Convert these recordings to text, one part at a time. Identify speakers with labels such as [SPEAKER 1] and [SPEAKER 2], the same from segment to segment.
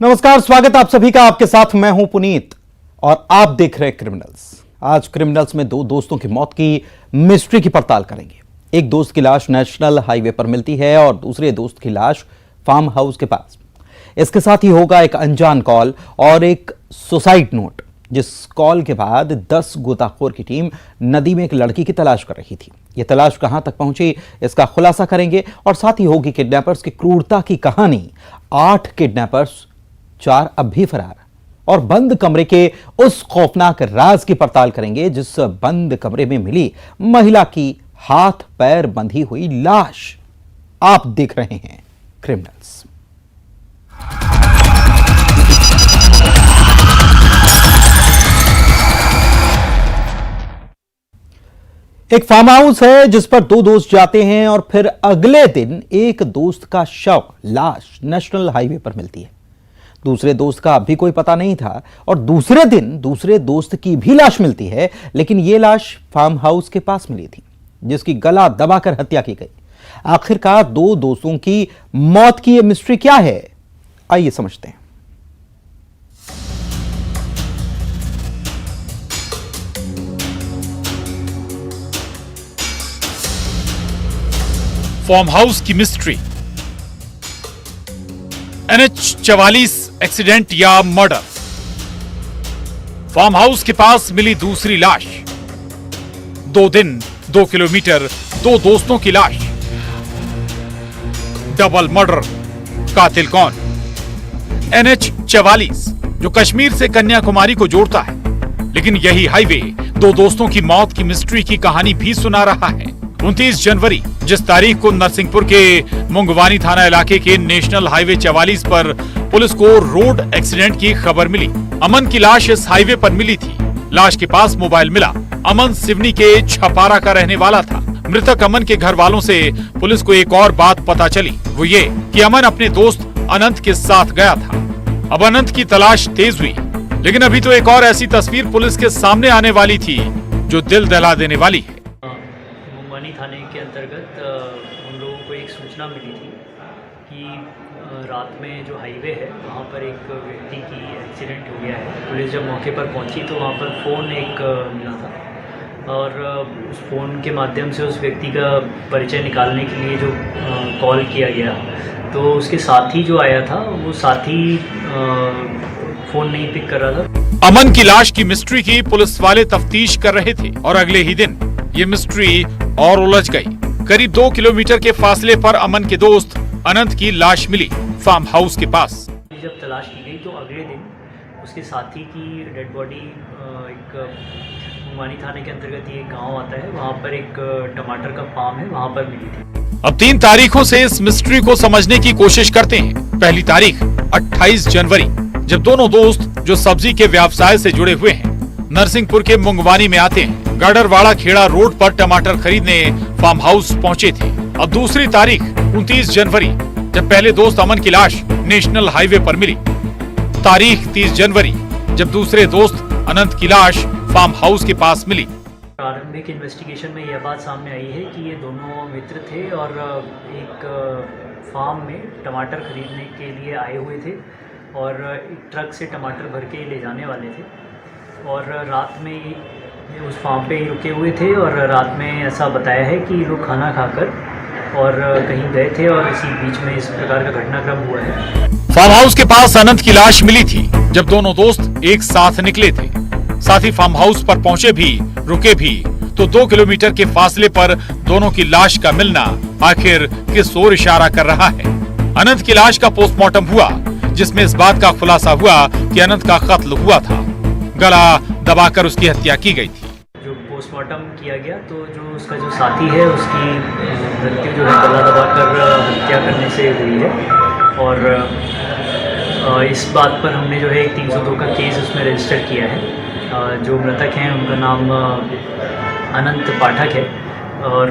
[SPEAKER 1] नमस्कार, स्वागत आप सभी का। आपके साथ मैं हूं पुनीत और आप देख रहे हैं क्रिमिनल्स। आज क्रिमिनल्स में दो दोस्तों की मौत की मिस्ट्री की पड़ताल करेंगे। एक दोस्त की लाश नेशनल हाईवे पर मिलती है और दूसरे दोस्त की लाश फार्म हाउस के पास। इसके साथ ही होगा एक अनजान कॉल और एक सुसाइड नोट, जिस कॉल के बाद 10 गोताखोर की टीम नदी में एक लड़की की तलाश कर रही थी। यह तलाश कहां तक पहुंची, इसका खुलासा करेंगे और साथ ही होगी किडनैपर्स की क्रूरता की कहानी। 8 किडनैपर्स, 4 अब भी फरार, और बंद कमरे के उस खौफनाक राज की पड़ताल करेंगे जिस बंद कमरे में मिली महिला की हाथ पैर बंधी हुई लाश। आप देख रहे हैं क्रिमिनल्स। एक फार्म हाउस है जिस पर दो दोस्त जाते हैं और फिर अगले दिन एक दोस्त का शव, लाश नेशनल हाईवे पर मिलती है। दूसरे दोस्त का अभी कोई पता नहीं था और दूसरे दिन दूसरे दोस्त की भी लाश मिलती है, लेकिन यह लाश फार्म हाउस के पास मिली थी जिसकी गला दबाकर हत्या की गई। आखिरकार दो दोस्तों की मौत की यह मिस्ट्री क्या है, आइए समझते हैं।
[SPEAKER 2] फार्म हाउस की मिस्ट्री। NH 44 एक्सीडेंट या मर्डर। फार्म हाउस के पास मिली दूसरी लाश। 2 दिन 2 किलोमीटर, 2 दोस्तों की लाश। Double murder. कातिल कौन? NH 44 जो कश्मीर से कन्याकुमारी को जोड़ता है, लेकिन यही हाईवे 2 दोस्तों की मौत की मिस्ट्री की कहानी भी सुना रहा है। 29 जनवरी, जिस तारीख को नरसिंहपुर के मुंगवानी थाना इलाके के नेशनल हाईवे 44 पर पुलिस को रोड एक्सीडेंट की खबर मिली। अमन की लाश इस हाईवे पर मिली थी। लाश के पास मोबाइल मिला। अमन सिवनी के छपारा का रहने वाला था। मृतक अमन के घर वालों से पुलिस को एक और बात पता चली, वो ये कि अमन अपने दोस्त अनंत के साथ गया था। अब अनंत की तलाश तेज हुई, लेकिन अभी तो एक और ऐसी तस्वीर पुलिस के सामने आने वाली थी जो दिल दहला देने वाली है।
[SPEAKER 3] मुंगवानी थाने के अंतर्गत हम लोगों को एक सूचना मिली थी कि रात में जो हाईवे है वहाँ पर एक व्यक्ति की एक्सीडेंट हो गया है। पुलिस जब मौके पर पहुँची तो वहाँ पर फ़ोन एक मिला था और उस फ़ोन के माध्यम से उस व्यक्ति का परिचय निकालने के लिए जो कॉल किया गया, तो उसके साथी जो आया था वो साथी फ़ोन नहीं पिक कर रहा था।
[SPEAKER 2] अमन की लाश की मिस्ट्री की पुलिस वाले तफ्तीश कर रहे थे और अगले ही दिन ये मिस्ट्री और उलझ गई। करीब 2 किलोमीटर के फासले पर अमन के दोस्त अनंत की लाश मिली फार्म हाउस के पास।
[SPEAKER 3] जब तलाश की गई तो अगले दिन उसके साथी की डेड बॉडी एक मुंगवानी थाने के अंतर्गत ये गांव आता है, वहाँ पर एक टमाटर का फार्म है, वहाँ पर मिली थी।
[SPEAKER 2] अब 3 तारीखों से इस मिस्ट्री को समझने की कोशिश करते हैं। पहली तारीख 28 जनवरी, जब दोनों दोस्त जो सब्जी के व्यवसाय से जुड़े हुए हैं नरसिंहपुर के मुंगवानी में आते हैं। गाडरवाड़ा खेड़ा रोड पर टमाटर खरीदने फार्म हाउस पहुंचे थे। और दूसरी तारीख 29 जनवरी, जब पहले दोस्त अमन की लाश नेशनल हाईवे पर मिली। तारीख 30 जनवरी, जब दूसरे दोस्त अनंत की लाश फार्म हाउस के पास मिली।
[SPEAKER 3] प्रारंभिक इन्वेस्टिगेशन में यह बात सामने आई है कि ये दोनों मित्र थे और एक फार्म में टमाटर खरीदने के लिए आए हुए थे और एक ट्रक से टमाटर भर के ले जाने वाले थे और रात में उस फार्म पे ही रुके हुए थे और रात में ऐसा बताया है कि लोग खाना खाकर और कहीं गए थे और इसी बीच में इस प्रकार का घटनाक्रम हुआ है।
[SPEAKER 2] फार्म हाउस के पास अनंत की लाश मिली थी जब दोनों दोस्त एक साथ निकले थे। साथ ही फार्म हाउस पर पहुंचे भी, रुके भी, तो 2 किलोमीटर के फासले पर दोनों की लाश का मिलना आखिर किस ओर इशारा कर रहा है। अनंत की लाश का पोस्टमार्टम हुआ, जिसमें इस बात का खुलासा हुआ कि अनंत का कत्ल हुआ था, गला दबाकर उसकी हत्या की गई थी।
[SPEAKER 3] जो पोस्टमार्टम किया गया तो जो उसका जो साथी है उसकी मृत्यु जो है गला दबाकर हत्या करने से हुई है और इस बात पर हमने जो है 302 का केस उसमें रजिस्टर किया है। जो मृतक हैं उनका नाम अनंत पाठक है और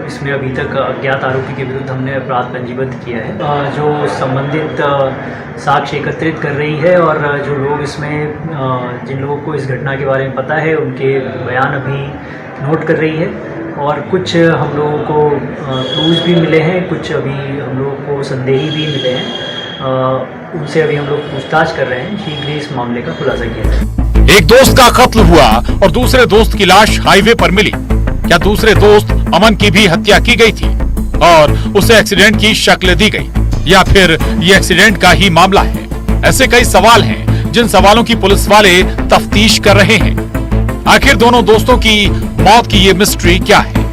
[SPEAKER 3] इसमें अभी तक अज्ञात आरोपी के विरुद्ध हमने अपराध पंजीबद्ध किया है। जो संबंधित साक्ष्य एकत्रित कर रही है और जो लोग इसमें जिन लोगों को इस घटना के बारे में पता है उनके बयान अभी नोट कर रही है और कुछ हम लोगों को क्लूज भी मिले हैं, कुछ अभी हम लोगों को संदेही भी मिले हैं। उनसे अभी हम लोग पूछताछ कर रहे हैं, शीघ्र ही इस मामले का खुलासा किया जाए।
[SPEAKER 2] एक दोस्त का कत्ल हुआ और दूसरे दोस्त की लाश हाईवे पर मिली। क्या दूसरे दोस्त अमन की भी हत्या की गई थी और उसे एक्सीडेंट की शक्ल दी गई, या फिर ये एक्सीडेंट का ही मामला है? ऐसे कई सवाल हैं जिन सवालों की पुलिस वाले तफ्तीश कर रहे हैं। आखिर दोनों दोस्तों की मौत की ये मिस्ट्री क्या है?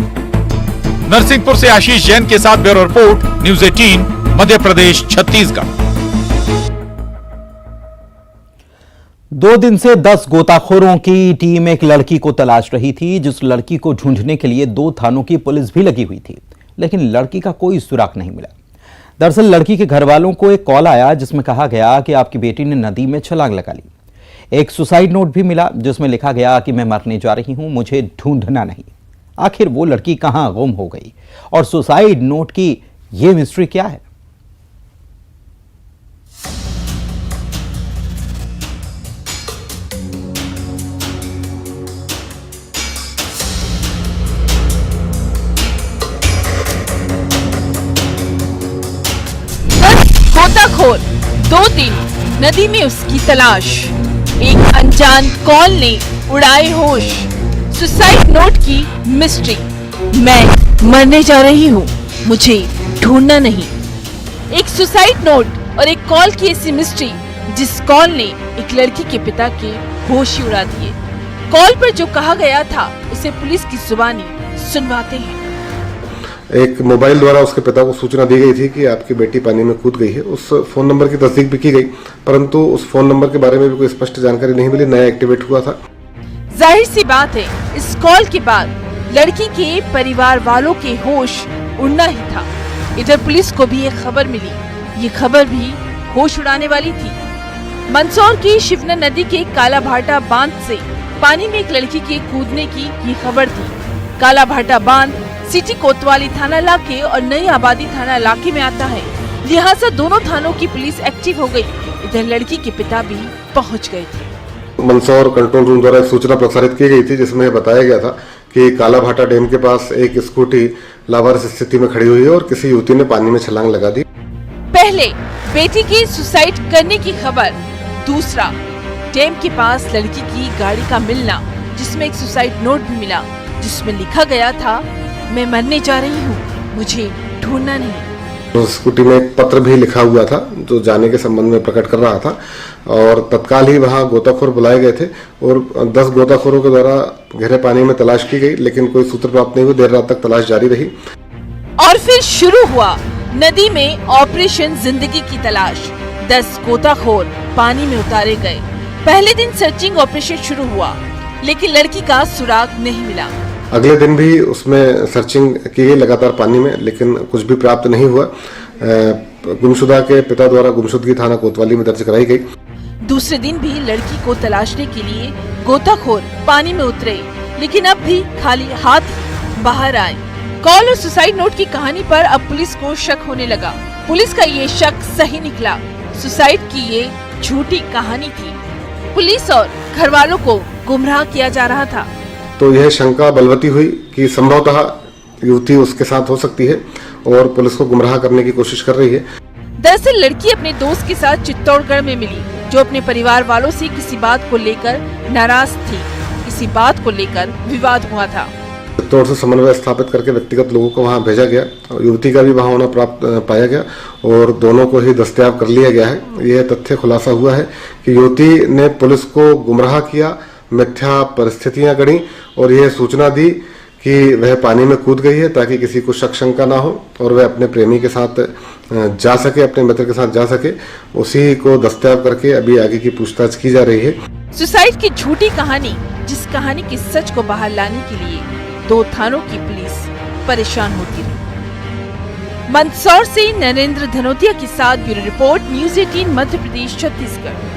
[SPEAKER 2] नरसिंहपुर से आशीष जैन के साथ bureau report, news 18, Madhya Pradesh, Chhattisgarh.
[SPEAKER 1] 2 दिन से 10 गोताखोरों की टीम एक लड़की को तलाश रही थी, जिस लड़की को ढूंढने के लिए 2 थानों की पुलिस भी लगी हुई थी, लेकिन लड़की का कोई सुराग नहीं मिला। दरअसल लड़की के घर वालों को एक कॉल आया जिसमें कहा गया कि आपकी बेटी ने नदी में छलांग लगा ली। एक सुसाइड नोट भी मिला जिसमें लिखा गया कि मैं मरने जा रही हूं, मुझे ढूंढना नहीं। आखिर वो लड़की कहां गुम हो गई और सुसाइड नोट की ये मिस्ट्री क्या है?
[SPEAKER 4] गोताखोर 2 दिन नदी में उसकी तलाश, एक अनजान कॉल ने उड़ाए होश, सुसाइड नोट की मिस्ट्री, मैं मरने जा रही हूँ, मुझे ढूंढना नहीं। एक सुसाइड नोट और एक कॉल की ऐसी मिस्ट्री जिस कॉल ने एक लड़की के पिता के होश ही उड़ा दिए। कॉल पर जो कहा गया था उसे पुलिस की जुबानी सुनवाते हैं।
[SPEAKER 5] एक मोबाइल द्वारा उसके पिता को सूचना दी गई थी कि आपकी बेटी पानी में कूद गई है। उस फोन नंबर की तस्दीक भी की गई, परंतु उस फोन नंबर के बारे में भी कोई स्पष्ट जानकारी नहीं मिली, नया एक्टिवेट हुआ था।
[SPEAKER 4] जाहिर सी बात है, इस कॉल के बाद लड़की के परिवार वालों के होश उड़ना ही था। इधर पुलिस को भी एक खबर मिली, ये खबर भी होश उड़ाने वाली थी। मंदसौर की शिवना नदी के काला भाटा बांध से पानी में एक लड़की के कूदने की ये खबर थी। काला भाटा बांध सिटी कोतवाली थाना इलाके और नई आबादी थाना इलाके में आता है, लिहाजा दोनों थानों की पुलिस एक्टिव हो गई। इधर लड़की के पिता भी पहुंच गए थे।
[SPEAKER 5] मंदसौर कंट्रोल रूम द्वारा एक सूचना प्रसारित की गई थी जिसमें बताया गया था कि काला भाटा डैम के पास एक स्कूटी लावारिस स्थिति में खड़ी हुई है और किसी युवती ने पानी में छलांग लगा दी।
[SPEAKER 4] पहले बेटी की सुसाइड करने की खबर, दूसरा डैम के पास लड़की की गाड़ी का मिलना जिसमें एक सुसाइड नोट भी मिला जिसमें लिखा गया था, मैं मरने जा रही हूँ, मुझे ढूंढना नहीं।
[SPEAKER 5] तो स्कूटी में एक पत्र भी लिखा हुआ था जो जाने के संबंध में प्रकट कर रहा था और तत्काल ही वहां गोताखोर बुलाए गए थे और 10 गोताखोरों के द्वारा गहरे पानी में तलाश की गई, लेकिन कोई सूत्र प्राप्त नहीं हुई। देर रात तक तलाश जारी रही
[SPEAKER 4] और फिर शुरू हुआ नदी में ऑपरेशन जिंदगी की तलाश। 10 गोताखोर पानी में उतारे गए। पहले दिन सर्चिंग ऑपरेशन शुरू हुआ, लेकिन लड़की का सुराग नहीं मिला।
[SPEAKER 5] अगले दिन भी उसमें सर्चिंग की गई लगातार पानी में, लेकिन कुछ भी प्राप्त नहीं हुआ। गुमशुदा के पिता द्वारा गुमशुदगी थाना कोतवाली में दर्ज कराई गई।
[SPEAKER 4] दूसरे दिन भी लड़की को तलाशने के लिए गोताखोर पानी में उतरे, लेकिन अब भी खाली हाथ बाहर आए। कॉल और सुसाइड नोट की कहानी पर अब पुलिस को शक होने लगा। पुलिस का ये शक सही निकला, सुसाइड की ये झूठी कहानी थी। पुलिस और घर वालों को गुमराह किया जा रहा था।
[SPEAKER 5] तो यह शंका बलवती हुई कि संभवतः युवती उसके साथ हो सकती है और पुलिस को गुमराह करने की कोशिश कर रही है।
[SPEAKER 4] दरअसल लड़की अपने दोस्त के साथ चित्तौड़गढ़ में मिली, जो अपने परिवार वालों से किसी बात को लेकर नाराज थी। इसी बात को लेकर विवाद हुआ था।
[SPEAKER 5] चित्तौड़ से समन्वय स्थापित करके व्यक्तिगत लोगों को वहां भेजा गया और युवती का भी वहां होना प्राप्त पाया गया और दोनों को ही दस्तयाब कर लिया गया है। यह तथ्य खुलासा हुआ है कि युवती ने पुलिस को गुमराह किया, मिथ्या परिस्थितियां गढ़ी और यह सूचना दी कि वह पानी में कूद गई है ताकि किसी को शक शंका ना हो और वह अपने प्रेमी के साथ जा सके, अपने मित्र के साथ जा सके। उसी को दस्तयाब करके अभी आगे की पूछताछ की जा रही है।
[SPEAKER 4] सुसाइड की झूठी कहानी, जिस कहानी के सच को बाहर लाने के लिए 2 थानों की पुलिस परेशान होती रही। मंदसौर से नरेंद्र धनोतिया के साथ bureau report, news 18, Madhya Pradesh, Chhattisgarh.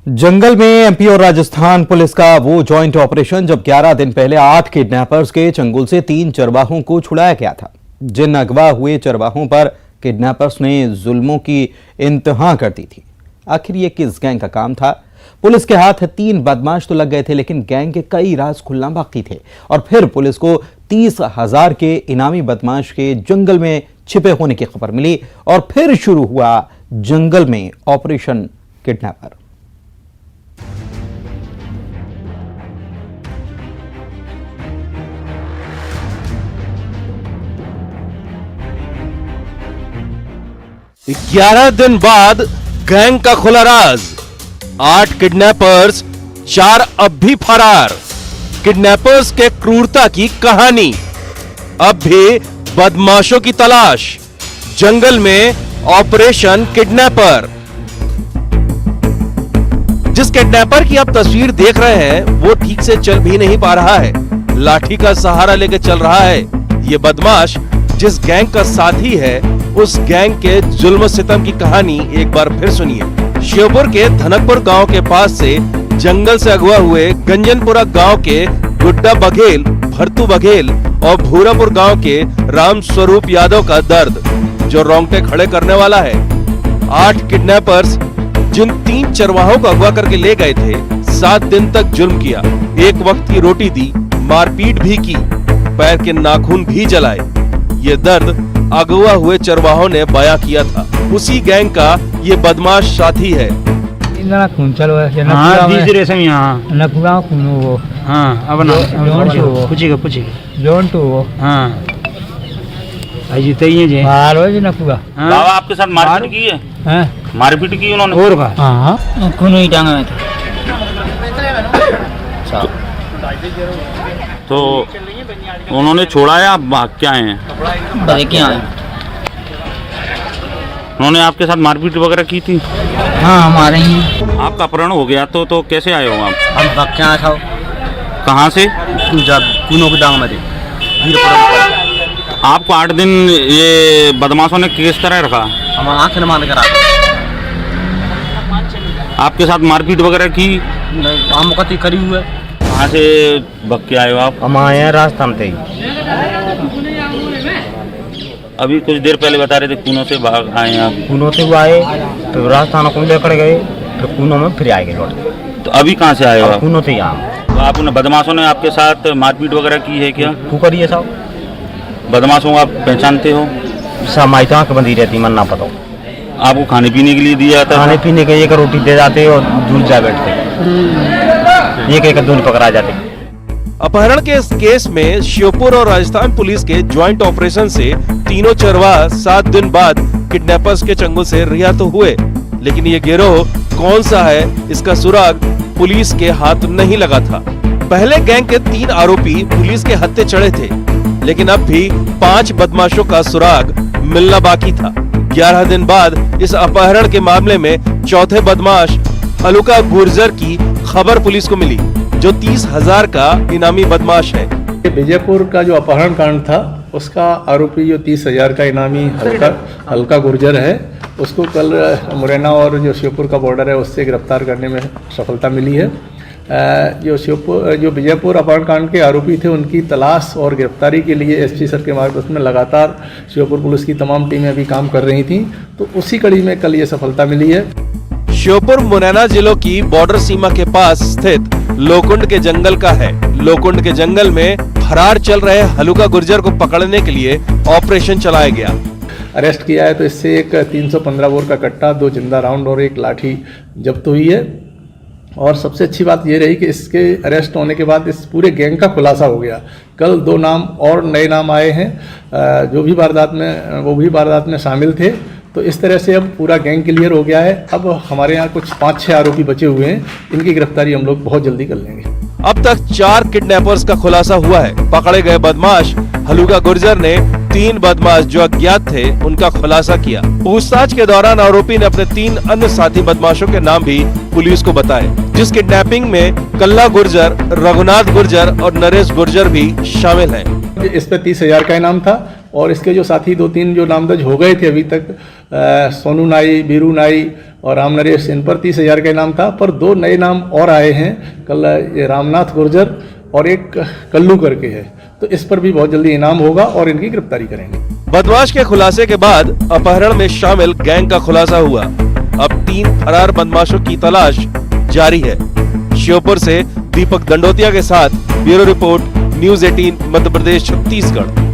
[SPEAKER 1] जंगल में एमपी और राजस्थान पुलिस का वो जॉइंट ऑपरेशन जब 11 दिन पहले 8 किडनैपर्स के चंगुल से 3 चरवाहों को छुड़ाया गया था। जिन अगवा हुए चरवाहों पर किडनैपर्स ने जुल्मों की इंतहा कर दी थी। आखिर ये किस गैंग का काम था? पुलिस के हाथ 3 बदमाश तो लग गए थे, लेकिन गैंग के कई राज खुलना बाकी थे और फिर पुलिस को 30,000 के इनामी बदमाश के जंगल में छिपे होने की खबर मिली और फिर शुरू हुआ जंगल में ऑपरेशन किडनैपर।
[SPEAKER 6] ग्यारह दिन बाद गैंग का खुला राज, 8 किडनैपर्स, 4 अब भी फरार। किडनैपर्स के क्रूरता की कहानी, अब भी बदमाशों की तलाश, जंगल में ऑपरेशन किडनैपर। जिस किडनैपर की आप तस्वीर देख रहे हैं वो ठीक से चल भी नहीं पा रहा है, लाठी का सहारा लेकर चल रहा है। ये बदमाश जिस गैंग का साथी है उस गैंग के जुल्म सितम की कहानी एक बार फिर सुनिए। श्योपुर के धनकपुर गांव के पास से जंगल से अगवा हुए गंजनपुरा गांव के गुड्डा बघेल, भरतू बघेल और भूरापुर गांव के राम स्वरूप यादव का दर्द जो रोंगटे खड़े करने वाला है। 8 किडनैपर्स जिन 3 चरवाहों को अगवा करके ले गए थे, 7 दिन तक जुल्म किया, एक वक्त की रोटी दी, मारपीट भी की, पैर के नाखून भी जलाए। ये दर्द अगवा हुए चरवाहों ने बयां किया था। उसी गैंग का ये बदमाश साथी है।
[SPEAKER 7] हाँ तीसरे समय यहाँ
[SPEAKER 8] नकुआ कुनो वो
[SPEAKER 7] हाँ अब ना पूछेगा
[SPEAKER 8] जोन तो वो
[SPEAKER 7] हाँ आई जी जे
[SPEAKER 8] मारो जी नकुआ
[SPEAKER 7] हाँ
[SPEAKER 9] बाबा आपके साथ मारपीट की है?
[SPEAKER 8] हैं
[SPEAKER 9] मारपीट की उन्होंने?
[SPEAKER 7] और का
[SPEAKER 8] हां कुनो ही टांगा में
[SPEAKER 9] तो उन्होंने छोड़ा या आप भाग के आए हैं?
[SPEAKER 8] बड़े क्या है
[SPEAKER 9] उन्होंने आपके साथ मारपीट वगैरह की थी?
[SPEAKER 8] हां हमारे ही
[SPEAKER 9] आपका अपहरण हो गया तो कैसे आए हो आप?
[SPEAKER 8] हम भाग के आए था
[SPEAKER 9] कहाँ से?
[SPEAKER 8] जब कुनो के डांग में थे
[SPEAKER 9] आपको 8 दिन ये बदमाशों ने किस तरह रखा?
[SPEAKER 8] हम आंखें मान कर
[SPEAKER 9] आपके साथ मारपीट वगैरह की?
[SPEAKER 8] हम कति करी हुए।
[SPEAKER 9] कहाँ से भाग के आए हो आप?
[SPEAKER 8] हम आए हैं रास्ता में थे।
[SPEAKER 9] अभी कुछ देर पहले बता रहे थे कुनो से भाग आए हैं आप।
[SPEAKER 8] कुनो से वो आए तो रास्ता को लेकर गए तो कुनो में फिर आए लौट।
[SPEAKER 9] तो अभी कहाँ से आए हो आप?
[SPEAKER 8] कुनो से यहाँ
[SPEAKER 9] तो आपने बदमाशों ने आपके साथ मारपीट वगैरह की है क्या?
[SPEAKER 8] तू करिए साहब
[SPEAKER 9] बदमाशों को आप पहचानते हो?
[SPEAKER 8] सब माई आँख बंदी रहती मन ना पता।
[SPEAKER 9] आपको खाने पीने के लिए दिया था?
[SPEAKER 8] खाने पीने के एक रोटी दे जाते और दूध जा बैठते, एक दूध पकड़ा जाते।
[SPEAKER 6] अपहरण के इस केस में श्योपुर और राजस्थान पुलिस के ज्वाइंट ऑपरेशन से तीनों चरवाहा 7 दिन बाद किडनैपर्स के चंगुल से रिहा तो हुए, लेकिन ये गिरोह कौन सा है इसका सुराग पुलिस के हाथ नहीं लगा था। पहले गैंग के 3 आरोपी पुलिस के हत्थे चढ़े थे, लेकिन अब भी 5 बदमाशों का सुराग मिलना बाकी था। 11 दिन बाद इस अपहरण के मामले में चौथे बदमाश हलुका गुर्जर की खबर पुलिस को मिली, जो 30,000 का इनामी बदमाश है।
[SPEAKER 10] विजयपुर का जो अपहरण कांड था उसका आरोपी जो 30,000 का इनामी हल्का गुर्जर है, उसको कल मुरैना और जो श्योपुर का बॉर्डर है उससे गिरफ्तार करने में सफलता मिली है। जो विजयपुर अपहरण कांड के आरोपी थे उनकी तलाश और गिरफ्तारी के लिए एसपी सर के मार्गदर्शन में लगातार श्योपुर पुलिस की तमाम टीमें अभी काम कर रही थीं, तो उसी कड़ी में कल ये सफलता मिली है।
[SPEAKER 6] श्योपुर मुरैना जिलों की बॉर्डर सीमा के पास स्थित लोकुंड के जंगल का है। लोकुंड के जंगल में फरार चल रहे हलुका गुर्जर को पकड़ने के लिए ऑपरेशन चलाया गया।
[SPEAKER 10] अरेस्ट किया है तो इससे एक 315 बोर का कट्टा, 2 जिंदा राउंड और एक लाठी जब्त हुई है। और सबसे अच्छी बात ये रही कि इसके अरेस्ट होने के बाद इस पूरे गैंग का खुलासा हो गया। कल 2 नाम और नए नाम आए हैं जो भी वारदात में शामिल थे। तो इस तरह से अब पूरा गैंग क्लियर हो गया है। अब हमारे यहाँ कुछ 5-6 आरोपी बचे हुए हैं, इनकी गिरफ्तारी हम लोग बहुत जल्दी कर लेंगे।
[SPEAKER 6] अब तक 4 किडनैपर्स का खुलासा हुआ है। पकड़े गए बदमाश हलुका गुर्जर ने 3 बदमाश जो अज्ञात थे उनका खुलासा किया। पूछताछ के दौरान आरोपी ने अपने 3 अन्य साथी बदमाशों के नाम भी पुलिस को बताए, जिस किडनैपिंग में कल्ला गुर्जर, रघुनाथ गुर्जर और नरेश गुर्जर भी शामिल हैं।
[SPEAKER 10] इस पे 30,000 का इनाम था और इसके जो साथी 2-3 जो नामदर्ज हो गए थे अभी तक, सोनू नाई, बीरू नाई और राम नरेश, इन पर 30,000 का इनाम था। पर 2 नए नाम और आए हैं, कल ये रामनाथ गुर्जर और एक कल्लू करके है, तो इस पर भी बहुत जल्दी इनाम होगा और इनकी गिरफ्तारी करेंगे।
[SPEAKER 6] बदमाश के खुलासे के बाद अपहरण में शामिल गैंग का खुलासा हुआ। अब 3 फरार बदमाशों की तलाश जारी है। श्योपुर से दीपक दंडोतिया के साथ bureau report, news 18 Madhya Pradesh Chhattisgarh.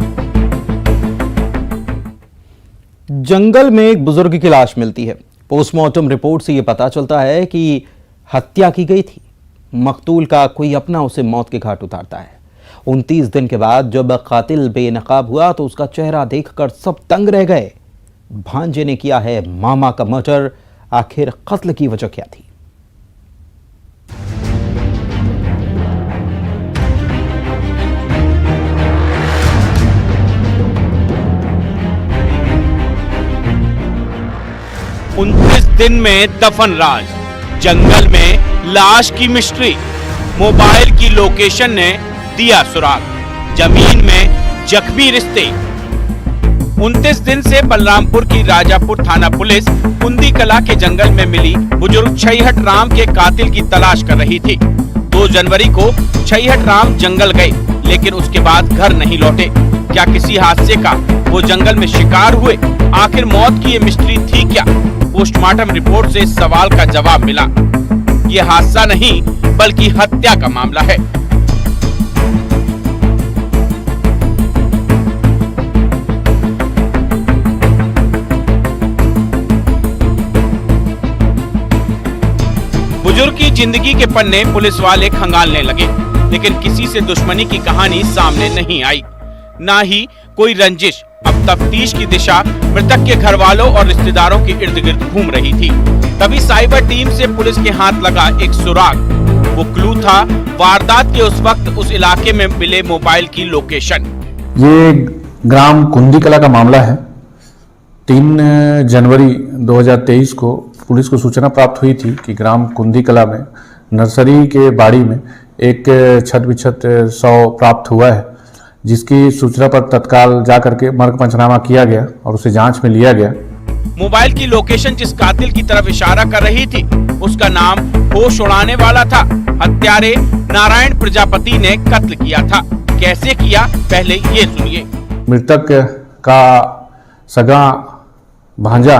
[SPEAKER 1] जंगल में एक बुजुर्ग की लाश मिलती है। पोस्टमार्टम रिपोर्ट से यह पता चलता है कि हत्या की गई थी। मकतूल का कोई अपना उसे मौत के घाट उतारता है। 29 दिन के बाद जब कातिल बेनकाब हुआ तो उसका चेहरा देखकर सब दंग रह गए। भांजे ने किया है मामा का मर्डर। आखिर कत्ल की वजह क्या थी?
[SPEAKER 6] उनतीस दिन में दफन राज, जंगल में लाश की मिस्ट्री, मोबाइल की लोकेशन ने दिया सुराग, जमीन में जख्मी रिश्ते। 29 दिन से बलरामपुर की राजापुर थाना पुलिस कुंदी कला के जंगल में मिली बुजुर्ग छैहट राम के कातिल की तलाश कर रही थी। 2 जनवरी को छैहट राम जंगल गए, लेकिन उसके बाद घर नहीं लौटे। क्या किसी हादसे का वो जंगल में शिकार हुए? आखिर मौत की ये मिस्ट्री थी क्या? पोस्टमार्टम रिपोर्ट से इस सवाल का जवाब मिला। ये हादसा नहीं बल्कि हत्या का मामला है। बुजुर्ग की जिंदगी के पन्ने पुलिस वाले खंगालने लगे, लेकिन किसी से दुश्मनी की कहानी सामने नहीं आई, ना ही कोई रंजिश। अब तफ्तीश की दिशा मृतक के घर वालों और रिश्तेदारों के इर्द गिर्द घूम रही थी। तभी साइबर टीम से पुलिस के हाथ लगा एक सुराग। वो क्लू था वारदात के उस वक्त उस इलाके में मिले मोबाइल की लोकेशन।
[SPEAKER 11] ये ग्राम कुंदी कला का मामला है। 3 जनवरी 2023 को पुलिस को सूचना प्राप्त हुई थी कि ग्राम कुंदी कला में नर्सरी के बाड़ी में एक छत विछत शव प्राप्त हुआ है, जिसकी सूचना पर तत्काल जाकर के मर्ग पंचनामा किया गया और उसे जांच में लिया गया।
[SPEAKER 6] मोबाइल की लोकेशन जिस कातिल की तरफ इशारा कर रही थी, उसका नाम होश उड़ाने वाला था। हत्यारे नारायण प्रजापति ने कत्ल किया था। कैसे किया, पहले ये सुनिए।
[SPEAKER 11] मृतक का सगा भांजा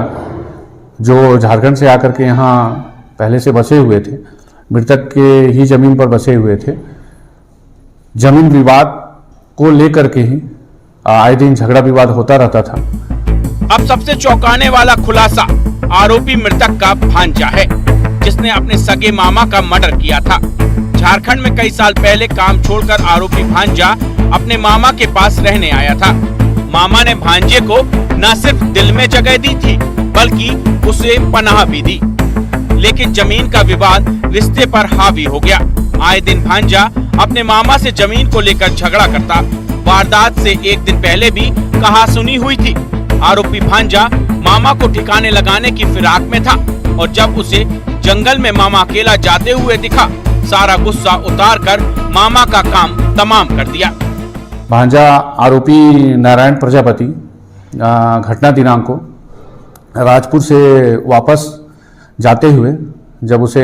[SPEAKER 11] जो झारखंड से आकर के यहाँ पहले से बसे हुए थे, मृतक के ही जमीन पर बसे हुए थे। जमीन विवाद को लेकर के ही आए दिन झगड़ा विवाद होता रहता था।
[SPEAKER 6] अब सबसे चौंकाने वाला खुलासा, आरोपी मृतक का भांजा है, जिसने अपने सगे मामा का मर्डर किया था। झारखंड में कई साल पहले काम छोड़कर आरोपी भांजा अपने मामा के पास रहने आया था। मामा ने भांजे को न सिर्फ दिल में जगह दी थी, बल्कि उसे पनाह भी दी। लेकिन जमीन का विवाद रिश्ते पर हावी हो गया। आए दिन भांजा अपने मामा से जमीन को लेकर झगड़ा करता। वारदात से एक दिन पहले भी कहासुनी हुई थी। आरोपी भांजा मामा को ठिकाने लगाने की फिराक में था, और जब उसे जंगल में मामा अकेला जाते हुए दिखा, सारा गुस्सा उतारकर मामा का काम तमाम कर दिया।
[SPEAKER 11] भांजा आरोपी नारायण प्रजापति घटना दिनांक को राजपुर से वापस जाते हुए जब उसे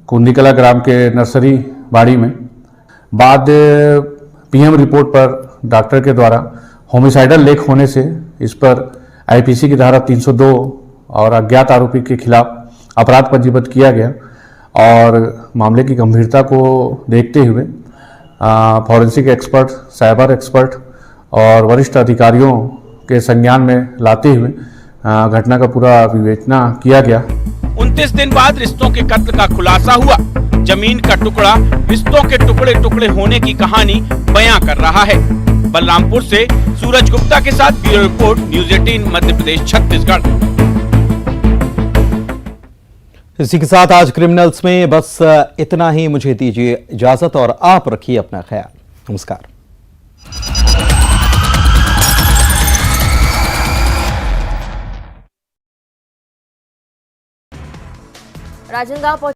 [SPEAKER 11] कुंदीकला ग्राम के नर्सरी बाड़ी में बाद पीएम रिपोर्ट पर डॉक्टर के द्वारा होमिसाइडल लेख होने से इस पर आईपीसी की धारा 302 और अज्ञात आरोपी के खिलाफ अपराध पंजीबद्ध किया गया। और मामले की गंभीरता को देखते हुए फॉरेंसिक एक्सपर्ट, साइबर एक्सपर्ट और वरिष्ठ अधिकारियों के संज्ञान में लाते हुए घटना का पूरा विवेचना किया गया।
[SPEAKER 6] 29 दिन बाद रिश्तों के कत्ल का खुलासा हुआ। जमीन का टुकड़ा रिश्तों के टुकड़े टुकड़े होने की कहानी बयां कर रहा है। बलरामपुर से सूरज गुप्ता के साथ bureau report, news 18 Madhya Pradesh Chhattisgarh.
[SPEAKER 1] इसी के साथ आज क्रिमिनल्स में बस इतना ही। मुझे दीजिए इजाजत और आप रखिए अपना ख्याल। नमस्कार।
[SPEAKER 12] राजनांदगांव